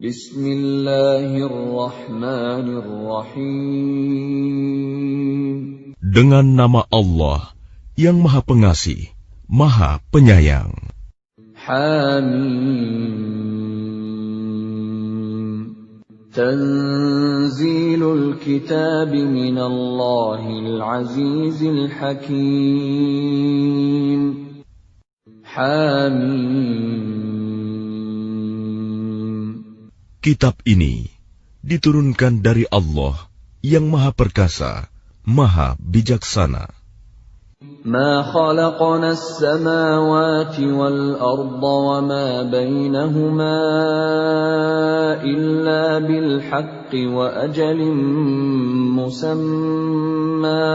Bismillahirrahmanirrahim. Dengan nama Allah yang Maha Pengasih, Maha Penyayang. Hamim. Tanzilul kitab minallahil azizil hakim. Hamim. Kitab ini diturunkan dari Allah yang Maha Perkasa, Maha Bijaksana. Ma khalaqna as-samawati wal-arda wa ma bainahuma illa bil haqqi wa ajalin musamma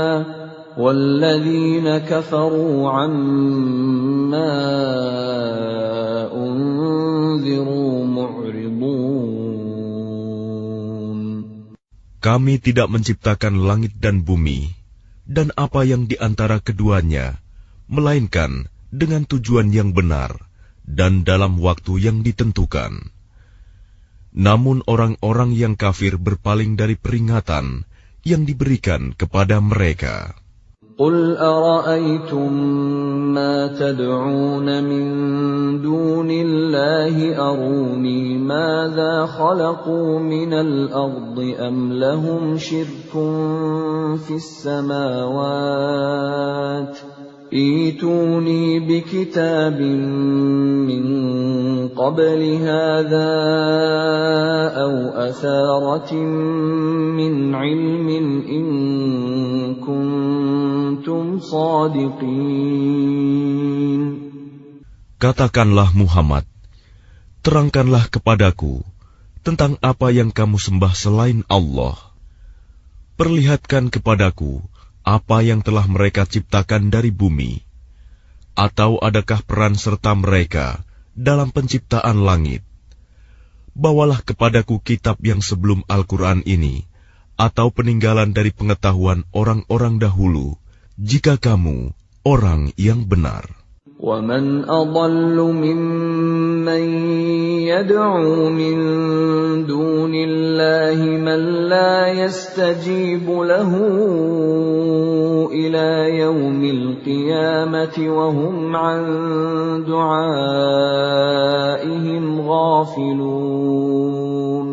walladzina kafaru amma unziru mu'ridun. Kami tidak menciptakan langit dan bumi dan apa yang di antara keduanya, melainkan dengan tujuan yang benar dan dalam waktu yang ditentukan. Namun orang-orang yang kafir berpaling dari peringatan yang diberikan kepada mereka. Qul ara'aytum ma tad'un min dunillahi aruni madza khalaqu minal ardi am lahum syirkun fis samawati ituni bikitabin min qabli hadza aw atharatin min ilmin in kuntum shadiqin. Katakanlah Muhammad, terangkanlah kepadaku tentang apa yang kamu sembah selain Allah. Perlihatkan kepadaku apa yang telah mereka ciptakan dari bumi, atau adakah peran serta mereka dalam penciptaan langit. Bawalah kepadaku kitab yang sebelum Al-Quran ini, atau peninggalan dari pengetahuan orang-orang dahulu, jika kamu orang yang benar. وَمَنْ أَضَلُّ مِمَّنْ يَدْعُو مِنْ دُونِ اللَّهِ مَنْ لَا يَسْتَجِيبُ لَهُ إِلَى يَوْمِ الْقِيَامَةِ وَهُمْ عَنْ دُعَائِهِمْ غَافِلُونَ.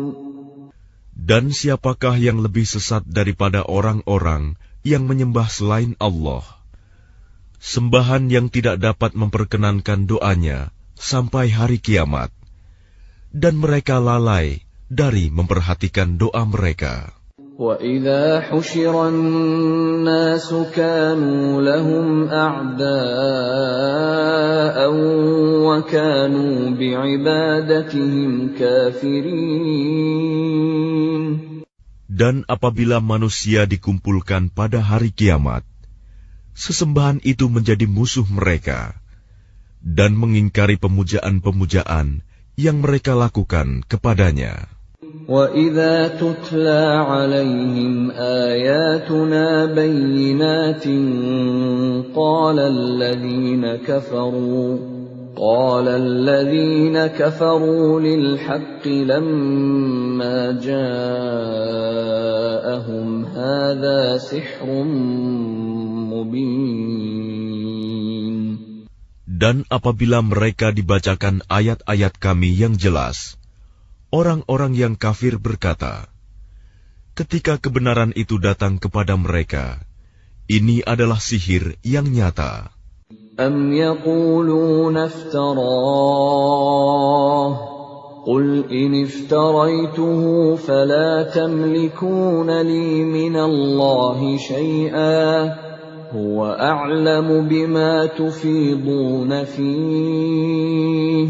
Dan siapakah yang lebih sesat daripada orang-orang yang menyembah selain Allah? Sembahan yang tidak dapat memperkenankan doanya sampai hari kiamat, dan mereka lalai dari memperhatikan doa mereka. وَإِذَا حُشِرَ النَّاسُ كَانُوا لَهُمْ أَعْدَاءً وَكَانُوا بِعِبَادَتِهِمْ كَافِرِينَ. Dan apabila manusia dikumpulkan pada hari kiamat, sesembahan itu menjadi musuh mereka, dan mengingkari pemujaan-pemujaan yang mereka lakukan kepadanya. وَإِذَا تُتْلَى عَلَيْهِمْ آيَاتُنَا بَيِّنَاتٍ قَالَ الَّذِينَ كَفَرُوا لِلْحَقِّ لَمَّا جَاءَهُمْ هَذَا سِحْرٌ مُبِينٌ. Dan apabila mereka dibacakan ayat-ayat kami yang jelas, orang-orang yang kafir berkata, ketika kebenaran itu datang kepada mereka, ini adalah sihir yang nyata. أَمْ يَقُولُونَ افْتَرَاهُ قُلْ إِنِ افْتَرَيْتُهُ فَلَا تَمْلِكُونَ لِي مِنَ اللَّهِ شَيْئًا هُوَ أَعْلَمُ بِمَا تُفِيضُونَ فِيهِ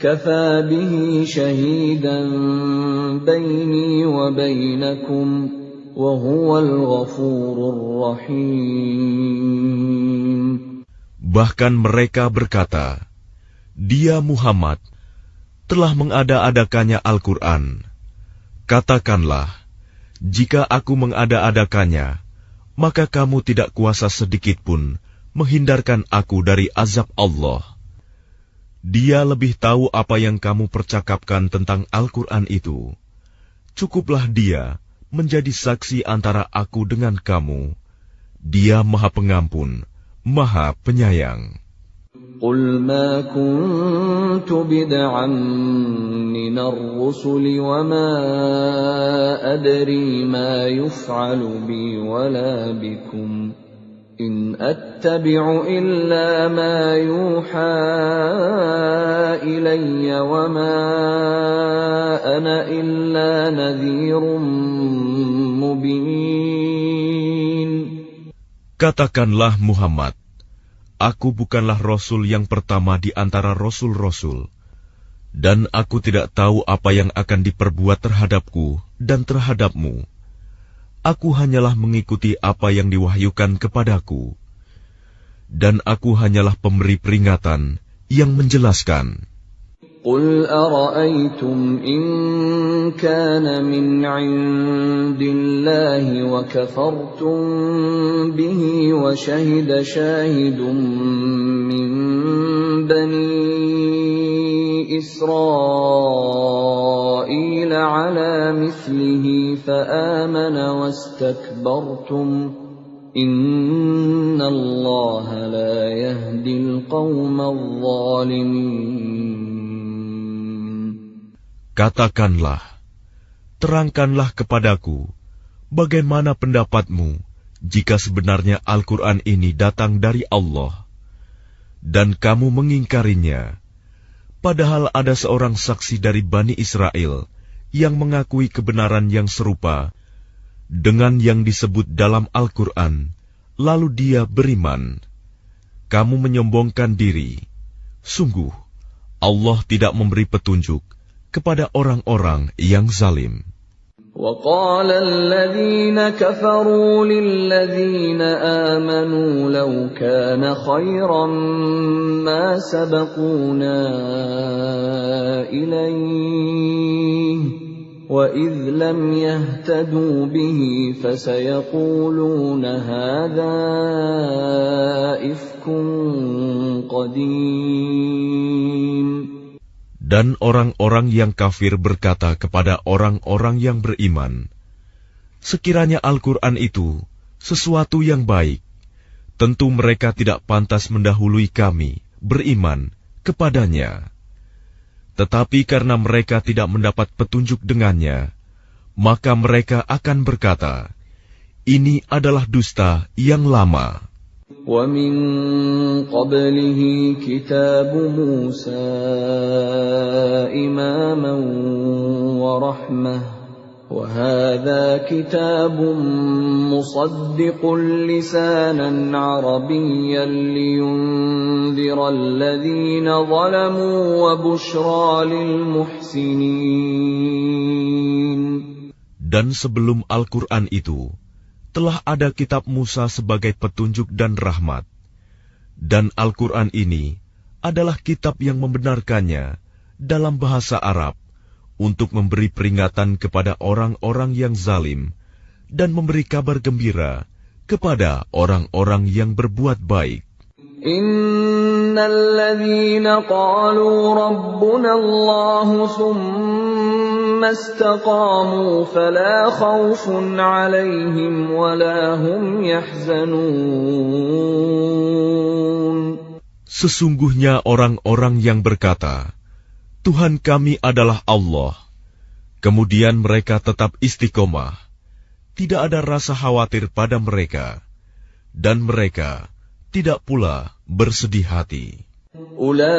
كَفَى بِهِ شَهِيدًا بَيْنِي وَبَيْنَكُمْ وَهُوَ الْغَفُورُ الرَّحِيمُ. Bahkan mereka berkata, dia Muhammad telah mengada-adakannya Al-Quran. Katakanlah, jika aku mengada-adakannya, maka kamu tidak kuasa sedikitpun menghindarkan aku dari azab Allah. Dia lebih tahu apa yang kamu percakapkan tentang Al-Quran itu. Cukuplah dia menjadi saksi antara aku dengan kamu. Dia Maha Pengampun, Maha Penyayang. قل ما كنت بدعا من الرسل وما أدري ما يفعل بي ولا بكم إن أتبع إلا ما يوحى إلي وما أنا إلا نذير مبين. Katakanlah Muhammad, aku bukanlah Rasul yang pertama di antara Rasul-Rasul, dan aku tidak tahu apa yang akan diperbuat terhadapku dan terhadapmu. Aku hanyalah mengikuti apa yang diwahyukan kepadaku, dan aku hanyalah pemberi peringatan yang menjelaskan. قل أرأيتم إن كان من عند الله وكفرتم به وشهد شاهد من بني إسرائيل على مثله فآمن واستكبرتم إن الله لا يهدي القوم الظالمين. Katakanlah, terangkanlah kepadaku, bagaimana pendapatmu jika sebenarnya Al-Quran ini datang dari Allah, dan kamu mengingkarinya, padahal ada seorang saksi dari Bani Israel yang mengakui kebenaran yang serupa dengan yang disebut dalam Al-Quran, lalu dia beriman. Kamu menyombongkan diri. Sungguh, Allah tidak memberi petunjuk kepada orang-orang yang zalim. وقال الذين كفروا للذين آمنوا لو كان خيرا ما سبقونا إليه وإذ لم يهتدوا به فسيقولون هذا إفك قديم. Dan orang-orang yang kafir berkata kepada orang-orang yang beriman, sekiranya Al-Quran itu sesuatu yang baik, tentu mereka tidak pantas mendahului kami beriman kepadanya. Tetapi karena mereka tidak mendapat petunjuk dengannya, maka mereka akan berkata, ini adalah dusta yang lama. وَمِن قَبْلِهِ كِتَابُ مُوسَى إِمَامًا وَرَحْمَةً وَهَذَا كِتَابٌ مُصَدِّقٌ لِسَانًا عَرَبِيًّا لِيُنذِرَ الَّذِينَ ظَلَمُوا وَبُشْرَى لِلْمُحْسِنِينَ. Dan sebelum Al-Quran itu, telah ada kitab Musa sebagai petunjuk dan rahmat. Dan Al-Quran ini adalah kitab yang membenarkannya dalam bahasa Arab untuk memberi peringatan kepada orang-orang yang zalim dan memberi kabar gembira kepada orang-orang yang berbuat baik. Innalladzina qalu rabbuna Allahu thumma istaqamu fala khawfun 'alaihim wala hum yahzanun. Sesungguhnya orang-orang yang berkata, Tuhan kami adalah Allah, kemudian mereka tetap istiqomah, tidak ada rasa khawatir pada mereka, dan mereka tidak pula bersedih hati. Ulaika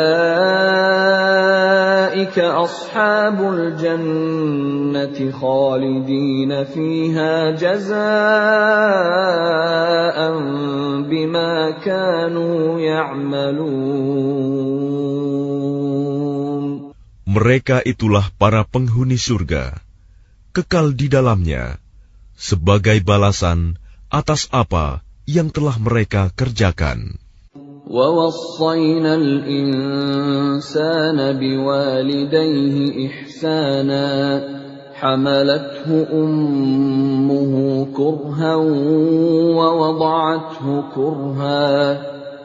ashabul jannati khalidina fiha jazaa'an bima kanu ya'malun. Mereka itulah para penghuni surga, kekal di dalamnya, sebagai balasan atas apa yang telah mereka kerjakan. وَوَصَّيْنَا الْإِنسَانَ بِوَالِدَيْهِ إِحْسَانًا حَمَلَتْهُ أُمُّهُ كُرْهًا وَوَضَعَتْهُ كُرْهًا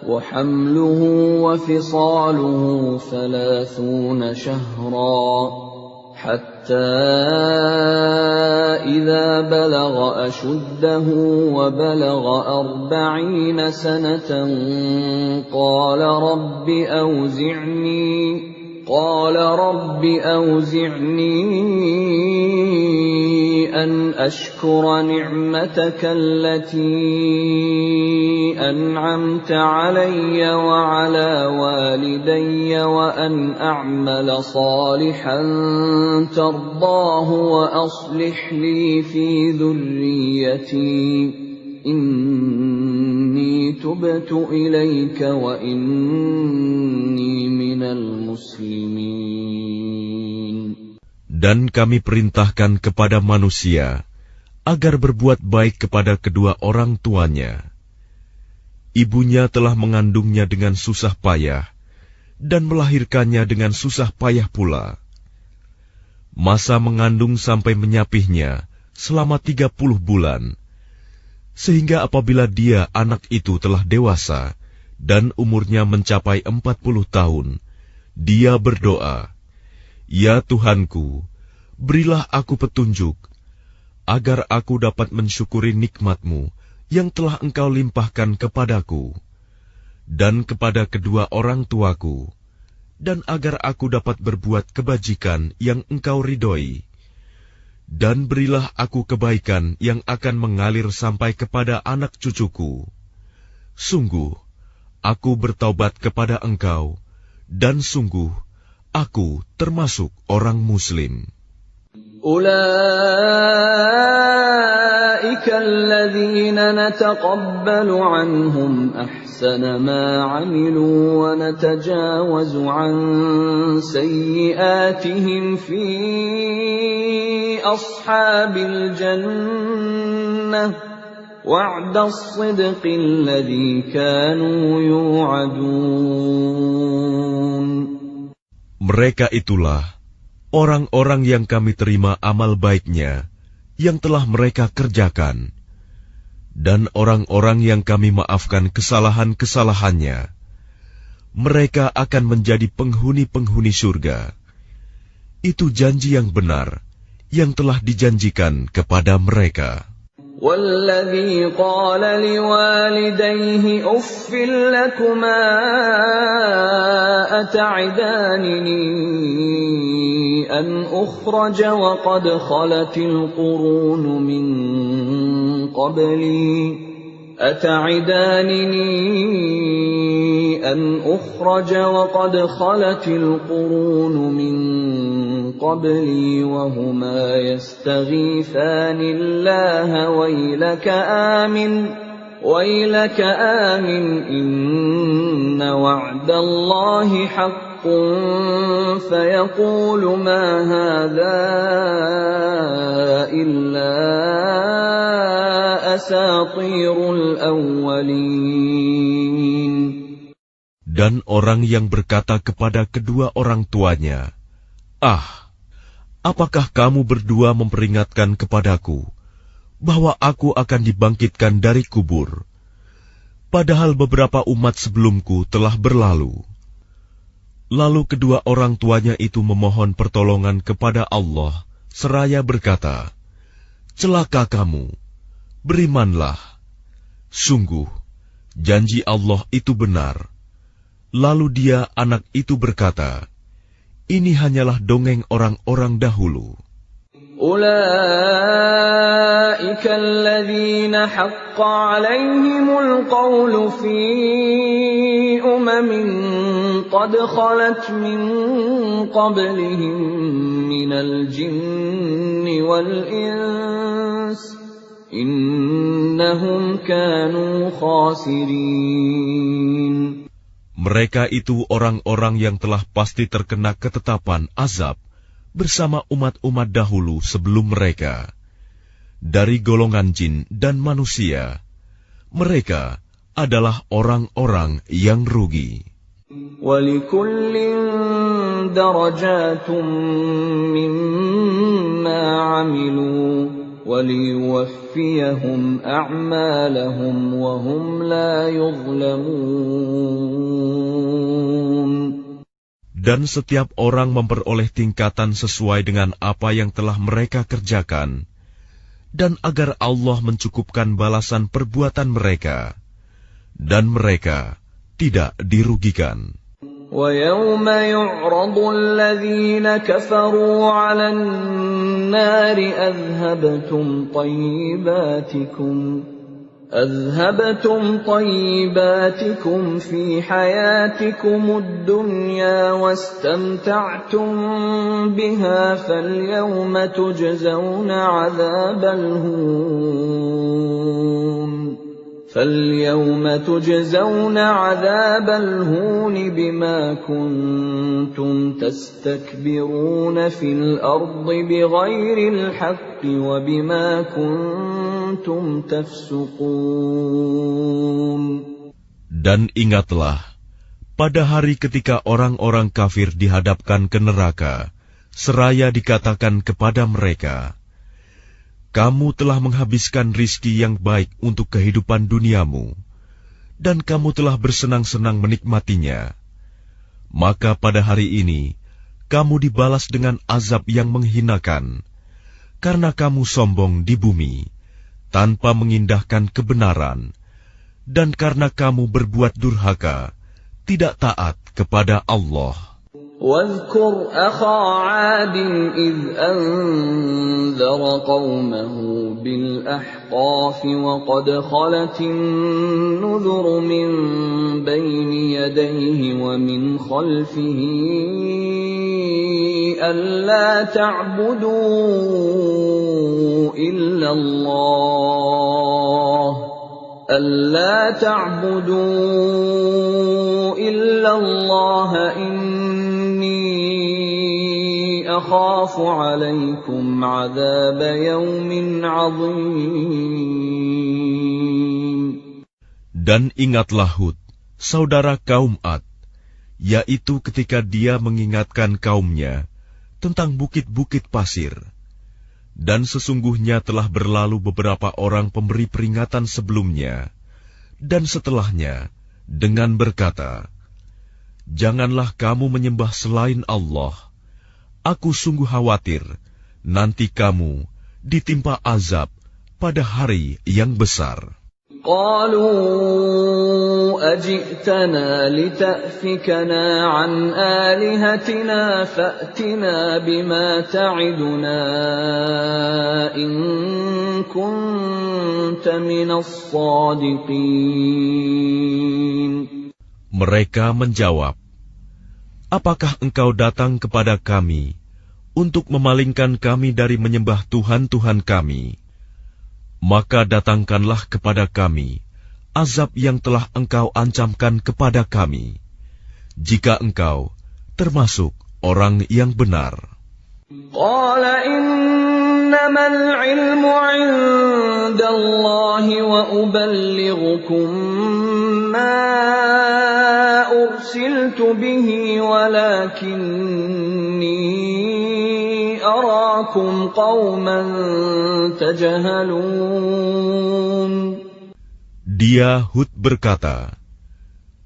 وحمله وفصاله 30 شهرا حتى إذا بلغ أشده وبلغ 40 سنة قال رب أوزعني أن أشكر نعمتك التي أنعمت علي وعلى والدي وأن أعمل صالحا ترضاه وأصلح لي في ذريتي إني تبت إليك وإني من المسلمين. Dan kami perintahkan kepada manusia agar berbuat baik kepada kedua orang tuanya. Ibunya telah mengandungnya dengan susah payah dan melahirkannya dengan susah payah pula. Masa mengandung sampai menyapihnya selama 30 bulan, sehingga apabila dia anak itu telah dewasa dan umurnya mencapai 40 tahun, dia berdoa, "Ya Tuhanku, berilah aku petunjuk, agar aku dapat mensyukuri nikmat-Mu yang telah Engkau limpahkan kepadaku, dan kepada kedua orang tuaku, dan agar aku dapat berbuat kebajikan yang Engkau ridhoi. Dan berilah aku kebaikan yang akan mengalir sampai kepada anak cucuku. Sungguh, aku bertaubat kepada Engkau, dan sungguh, aku termasuk orang Muslim." أولئك الذين نتقبل عنهم أحسن ما عملوا ونتجاوز عن سيئاتهم في أصحاب الجنة وعد الصدق الذي كانوا يوعدون. Mereka itulah orang-orang yang kami terima amal baiknya yang telah mereka kerjakan, dan orang-orang yang kami maafkan kesalahan-kesalahannya. Mereka akan menjadi penghuni-penghuni surga. Itu janji yang benar yang telah dijanjikan kepada mereka. وَالَّذِي قَالَ لِوَالِدَيْهِ أُفٍّ لَكُمَا أَتَعِدَانِنِي أَنْ أُخْرَجَ وَقَدْ خَلَتِ الْقُرُونُ مِنْ قبلي وهما يستغيثان الله ويلك آمن إن وعد الله حق فيقول ما هذا إلا أساطير الأولين. Dan orang yang berkata kepada kedua orang tuanya, "Ah, apakah kamu berdua memperingatkan kepadaku bahwa aku akan dibangkitkan dari kubur, padahal beberapa umat sebelumku telah berlalu?" Lalu kedua orang tuanya itu memohon pertolongan kepada Allah, seraya berkata, "Celaka kamu, berimanlah. Sungguh, janji Allah itu benar." Lalu dia, anak itu berkata, "Ini hanyalah dongeng orang-orang dahulu." أولئك الذين حق عليهم القول في قد خلت من قبلهم من الجن والإنس إنهم كانوا خاسرين. Mereka itu orang-orang yang telah pasti terkena ketetapan azab bersama umat-umat dahulu sebelum mereka, dari golongan jin dan manusia. Mereka adalah orang-orang yang rugi. وَلِكُلٍّ دَرَجَاتٌ مِّمَّا عَمِلُوا وَلِيُوَفِّيَهُمْ لِيُوَفِّيَهُمْ أَعْمَالَهُمْ وَهُمْ لَا يُظْلَمُونَ. Dan setiap orang memperoleh tingkatan sesuai dengan apa yang telah mereka kerjakan, dan agar Allah mencukupkan balasan perbuatan mereka, dan mereka tidak dirugikan. وَيَوْمَ يُعْرَضُ الَّذِينَ كَفَرُوا عَلَى النَّارِ أَذْهَبْتُمْ طَيِّبَاتِكُمْ فِي حَيَاتِكُمُ الدُّنْيَا وَاسْتَمْتَعْتُمْ بِهَا فَالْيَوْمَ تُجْزَوْنَ عَذَابَ الْهُونِ بِمَا كُنتُمْ تَسْتَكْبِرُونَ فِي الْأَرْضِ بِغَيْرِ الْحَقِّ وَبِمَا كُنتُمْ تَفْسُقُونَ. Dan ingatlah, pada hari ketika orang-orang kafir dihadapkan ke neraka, seraya dikatakan kepada mereka, kamu telah menghabiskan rizki yang baik untuk kehidupan duniamu, dan kamu telah bersenang-senang menikmatinya. Maka pada hari ini, kamu dibalas dengan azab yang menghinakan, karena kamu sombong di bumi, tanpa mengindahkan kebenaran, dan karena kamu berbuat durhaka, tidak taat kepada Allah. واذكر أخا عاد إذ أنذر قومه بالأحقاف وقد خلت النذر من بين يديه ومن خلفه ألا تعبدوا إلا الله أخاف عليكم عذاب يوم عظيم. Dan ingatlah Hud, saudara kaum Ad, yaitu ketika dia mengingatkan kaumnya tentang bukit-bukit pasir. Dan sesungguhnya telah berlalu beberapa orang pemberi peringatan sebelumnya dan setelahnya dengan berkata, janganlah kamu menyembah selain Allah. Aku sungguh khawatir nanti kamu ditimpa azab pada hari yang besar. Qalu aj'tana lita'fikana an alihatina fa'tina bima ta'iduna in kunta minas sadiqin. Mereka menjawab, apakah engkau datang kepada kami untuk memalingkan kami dari menyembah Tuhan-Tuhan kami? Maka datangkanlah kepada kami azab yang telah engkau ancamkan kepada kami, jika engkau termasuk orang yang benar. Qala innamal ilmu 'indallahi wa uballighukum ma ursiltu bihi walakinni arakum qauman tajhalun. Dia Hud berkata,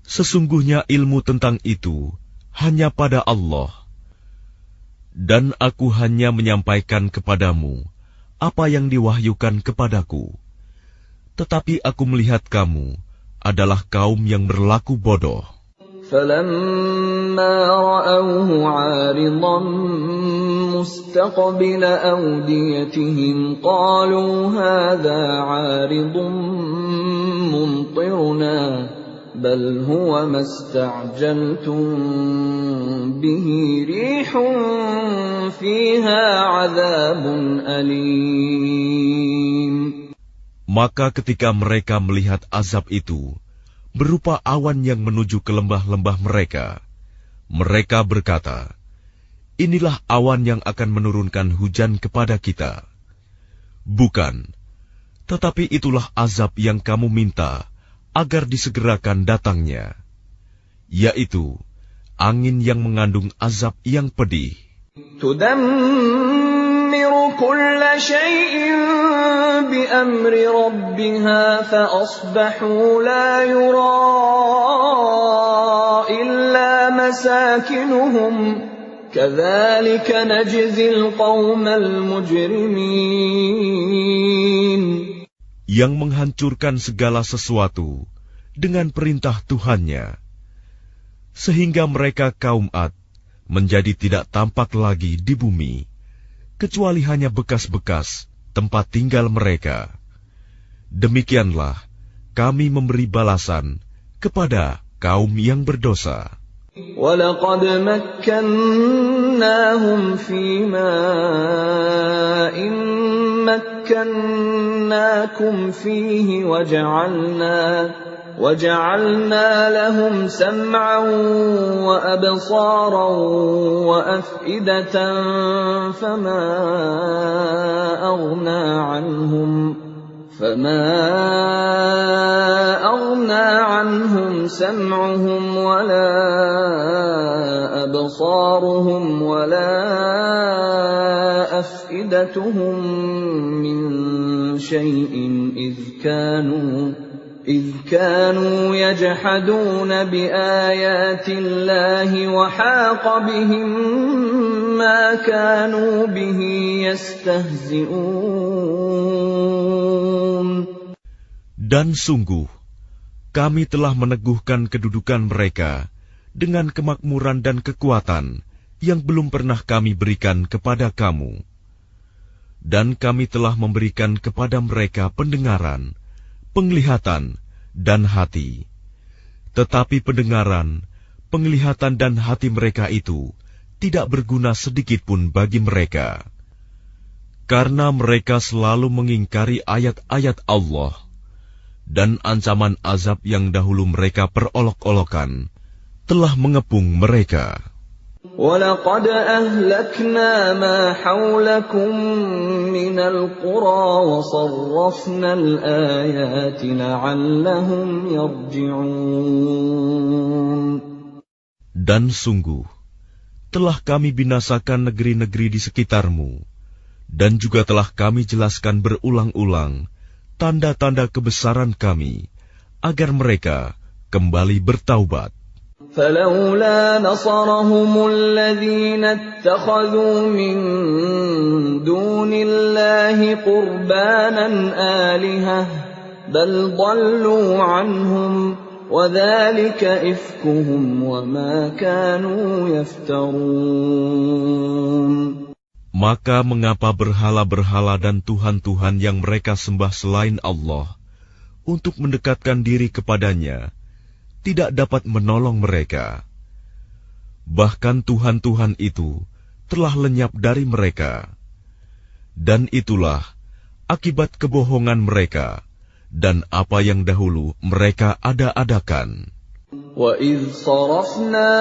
sesungguhnya ilmu tentang itu hanya pada Allah, dan aku hanya menyampaikan kepadamu apa yang diwahyukan kepadaku. Tetapi aku melihat kamu adalah kaum yang berlaku bodoh. فَلَمَّا رَأَوْهُ عَارِضًا مُسْتَقْبِلَ أَوْدِيَتِهِمْ قَالُوا هَذَا عَارِضٌ مُمْطِرُنَا بَلْ هُوَ مَا اسْتَعْجَلْتُمْ بِهِ رِيحٌ فِيهَا عَذَابٌ أَلِيمٌ. Maka ketika mereka melihat azab itu berupa awan yang menuju ke lembah-lembah mereka, mereka berkata, inilah awan yang akan menurunkan hujan kepada kita. Bukan, tetapi itulah azab yang kamu minta agar disegerakan datangnya, yaitu angin yang mengandung azab yang pedih. تدمر كل شيء بأمر ربها فأصبحوا لا يرى إلا مساكنهم كذلك نجزي القوم المجرمين. Yang menghancurkan segala sesuatu dengan perintah Tuhannya, sehingga mereka kaum Ad menjadi tidak tampak lagi di bumi, kecuali hanya bekas-bekas tempat tinggal mereka. Demikianlah kami memberi balasan kepada kaum yang berdosa. وَلَقَدْ مَكَّنَّاهُمْ فِي مَاءٍ مَكَّنَّاكُمْ فِيهِ وَجَعَلْنَا لَهُمْ سَمْعًا وَأَبْصَارًا وَأَفْئِدَةً فَمَا أَغْنَى عَنْهُمْ سَمْعُهُمْ وَلَا أَبْصَارُهُمْ وَلَا أَفْئِدَتُهُمْ مِنْ شَيْءٍ إِذْ كَانُوا يَجْحَدُونَ بِآيَاتِ اللَّهِ وَحَاقَ بِهِمْ مَا كَانُوا بِهِ يَسْتَهْزِئُونَ. Dan sungguh, kami telah meneguhkan kedudukan mereka dengan kemakmuran dan kekuatan yang belum pernah kami berikan kepada kamu. Dan kami telah memberikan kepada mereka pendengaran, penglihatan, dan hati. Tetapi pendengaran, penglihatan, dan hati mereka itu tidak berguna sedikit pun bagi mereka. Karena mereka selalu mengingkari ayat-ayat Allah, dan ancaman azab yang dahulu mereka perolok-olokan telah mengepung mereka. وَلَقَدْ أَهْلَكْنَا مَا حَوْلَكُمْ مِنَ الْقُرَى وَصَرَّفْنَا الْآيَاتِ لَعَلَّهُمْ يَرْجِعُونَ. Dan sungguh, telah kami binasakan negeri-negeri di sekitarmu, dan juga telah kami jelaskan berulang-ulang tanda-tanda kebesaran kami, agar mereka kembali bertaubat. فَلَوْلَا نَصَرَهُمُ الَّذِينَ اتَّخَذُوا مِن دُونِ اللَّهِ قُرْبَانًا آلِهَةً بَلْ ضَلُّوا عَنْهُمْ وَذَلِكَ إِفْكُهُمْ وَمَا كَانُوا يَفْتَرُونَ. Maka mengapa berhala-berhala dan tuhan-tuhan yang mereka sembah selain Allah untuk mendekatkan diri kepadanya tidak dapat menolong mereka? Bahkan tuhan-tuhan itu telah lenyap dari mereka. Dan itulah akibat kebohongan mereka dan apa yang dahulu mereka ada-adakan. وَإِذْ صَرَفْنَا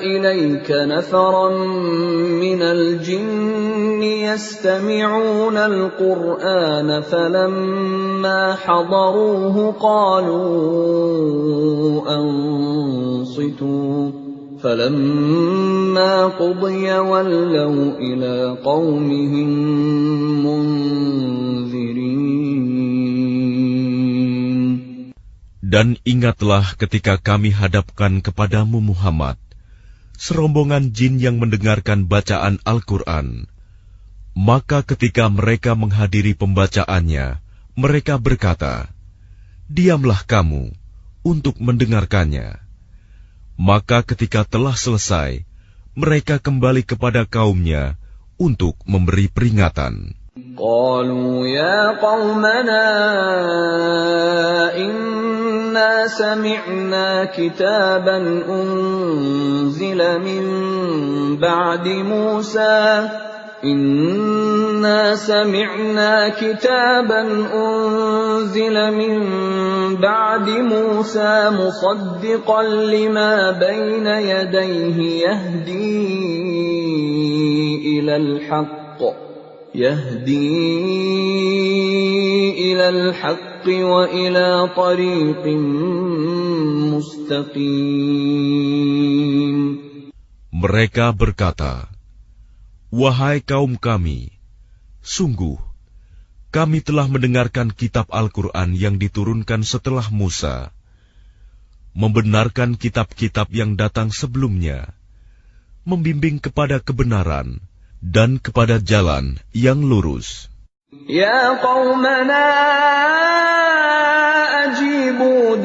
إِلَيْكَ نَفَرًا مِنَ الْجِنِّ يَسْتَمِعُونَ الْقُرْآنَ فَلَمَّا حَضَرُوهُ قَالُوا أَنصِتُوا فَلَمَّا قُضِيَ وَلَّوْا إِلَى قَوْمِهِمْ مُنذِرِينَ. Dan ingatlah ketika kami hadapkan kepadamu Muhammad serombongan jin yang mendengarkan bacaan Al-Quran. Maka ketika mereka menghadiri pembacaannya, mereka berkata, "Diamlah kamu untuk mendengarkannya." Maka ketika telah selesai, mereka kembali kepada kaumnya untuk memberi peringatan. قالوا يا قومنا إنا سمعنا كتابا أنزل من بعد موسى مصدقا لما بين يديه يهدي إلى الحق وإلى طريق مستقيم. Mereka berkata, "Wahai kaum kami, sungguh kami telah mendengarkan kitab Al-Quran yang diturunkan setelah Musa, membenarkan kitab-kitab yang datang sebelumnya, membimbing kepada kebenaran dan kepada jalan yang lurus. Ya qaumana ajibu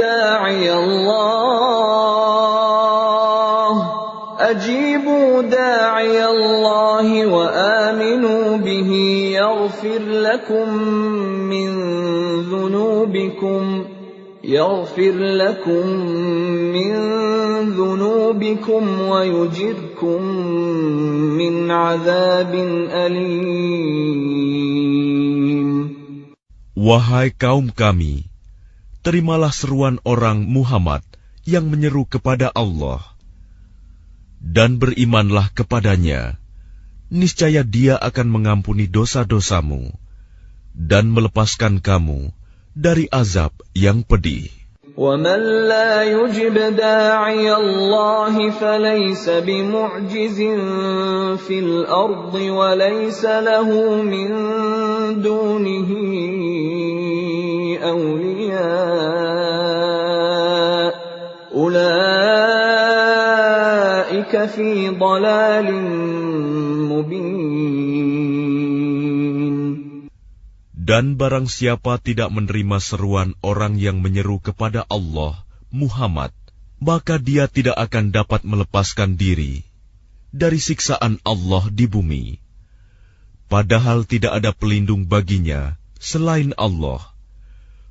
da'iyallahi wa aminu bihi yaghfir lakum min dhunubikum wa yujirkum min azabin alim. Wahai kaum kami, terimalah seruan orang Muhammad yang menyeru kepada Allah, dan berimanlah kepadanya. Niscaya Dia akan mengampuni dosa-dosamu dan melepaskan kamu dari azab yang pedih. وَمَنْ لَا يُجِبْ دَاعِيَ اللَّهِ فَلَيْسَ بِمُعْجِزٍ فِي الْأَرْضِ وَلَيْسَ لَهُ مِنْ دُونِهِ أَوْلِيَاءُ أُولَئِكَ فِي ضَلَالٍ مُبِينٍ. Dan barang siapa tidak menerima seruan orang yang menyeru kepada Allah, Muhammad, maka dia tidak akan dapat melepaskan diri dari siksaan Allah di bumi. Padahal tidak ada pelindung baginya selain Allah.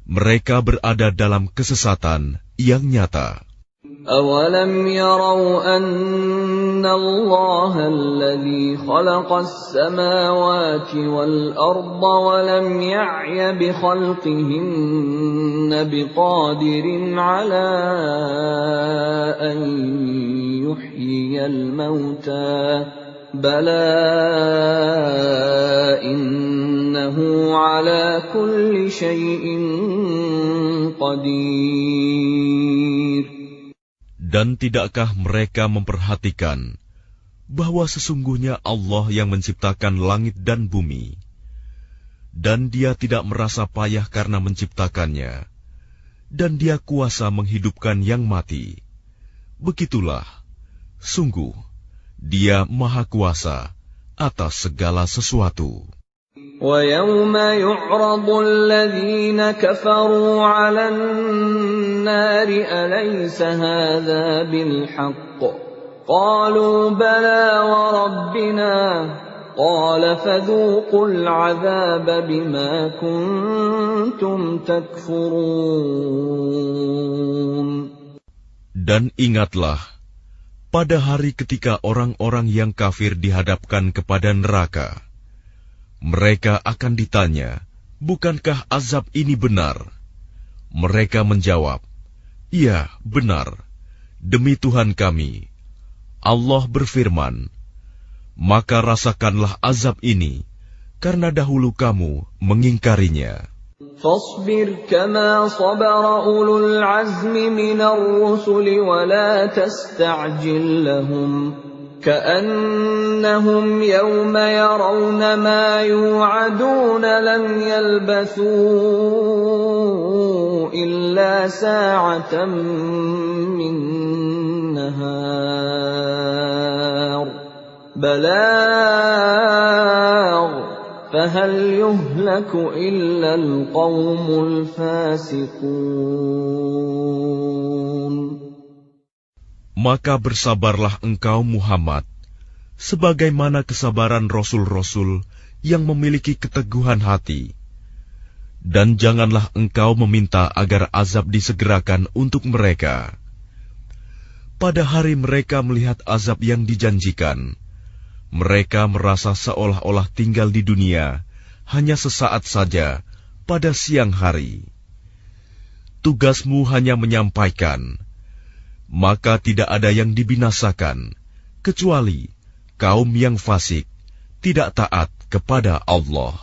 Mereka berada dalam kesesatan yang nyata. أَوَلَمْ يَرَوْا أَنَّ اللَّهَ الَّذِي خَلَقَ السَّمَاوَاتِ وَالْأَرْضَ وَلَمْ يَعْيَ بِخَلْقِهِنَّ بِقَادِرٍ عَلَىٰ أَن يُحْيِيَ الْمَوْتَىٰ بَلَىٰ إِنَّهُ عَلَىٰ كُلِّ شَيْءٍ قَدِيرٌ. Dan tidakkah mereka memperhatikan bahwa sesungguhnya Allah yang menciptakan langit dan bumi, dan Dia tidak merasa payah karena menciptakannya, dan Dia kuasa menghidupkan yang mati. Begitulah, sungguh, Dia Maha Kuasa atas segala sesuatu. وَيَوْمَ يُعْرَضُ الَّذِينَ كَفَرُوا عَلَى النَّارِ أَلَيْسَ هَذَا بِالْحَقِّ قَالُوا بَلَىٰ وَرَبِّنَا قَالَ فَذُوقُوا الْعَذَابَ بِمَا كُنتُمْ تَكْفُرُونَ. Dan ingatlah, pada hari ketika orang-orang yang kafir dihadapkan kepada neraka, mereka akan ditanya, bukankah azab ini benar? Mereka menjawab, iya, benar. Demi Tuhan kami. Allah berfirman, maka rasakanlah azab ini, karena dahulu kamu mengingkarinya. فاصبر كما صبر أولو العزم من الرسل ولا تستعجل لهم كأنهم يوم يرون ما يوعدون لم يلبثوا إلا ساعة من نهار بلاغ فهل يهلك إلا القوم الفاسقون. Maka bersabarlah engkau Muhammad, sebagaimana kesabaran Rasul-Rasul yang memiliki keteguhan hati. Dan janganlah engkau meminta agar azab disegerakan untuk mereka. Pada hari mereka melihat azab yang dijanjikan, mereka merasa seolah-olah tinggal di dunia hanya sesaat saja pada siang hari. Tugasmu hanya menyampaikan, maka tidak ada yang dibinasakan, kecuali kaum yang fasik, tidak taat kepada Allah.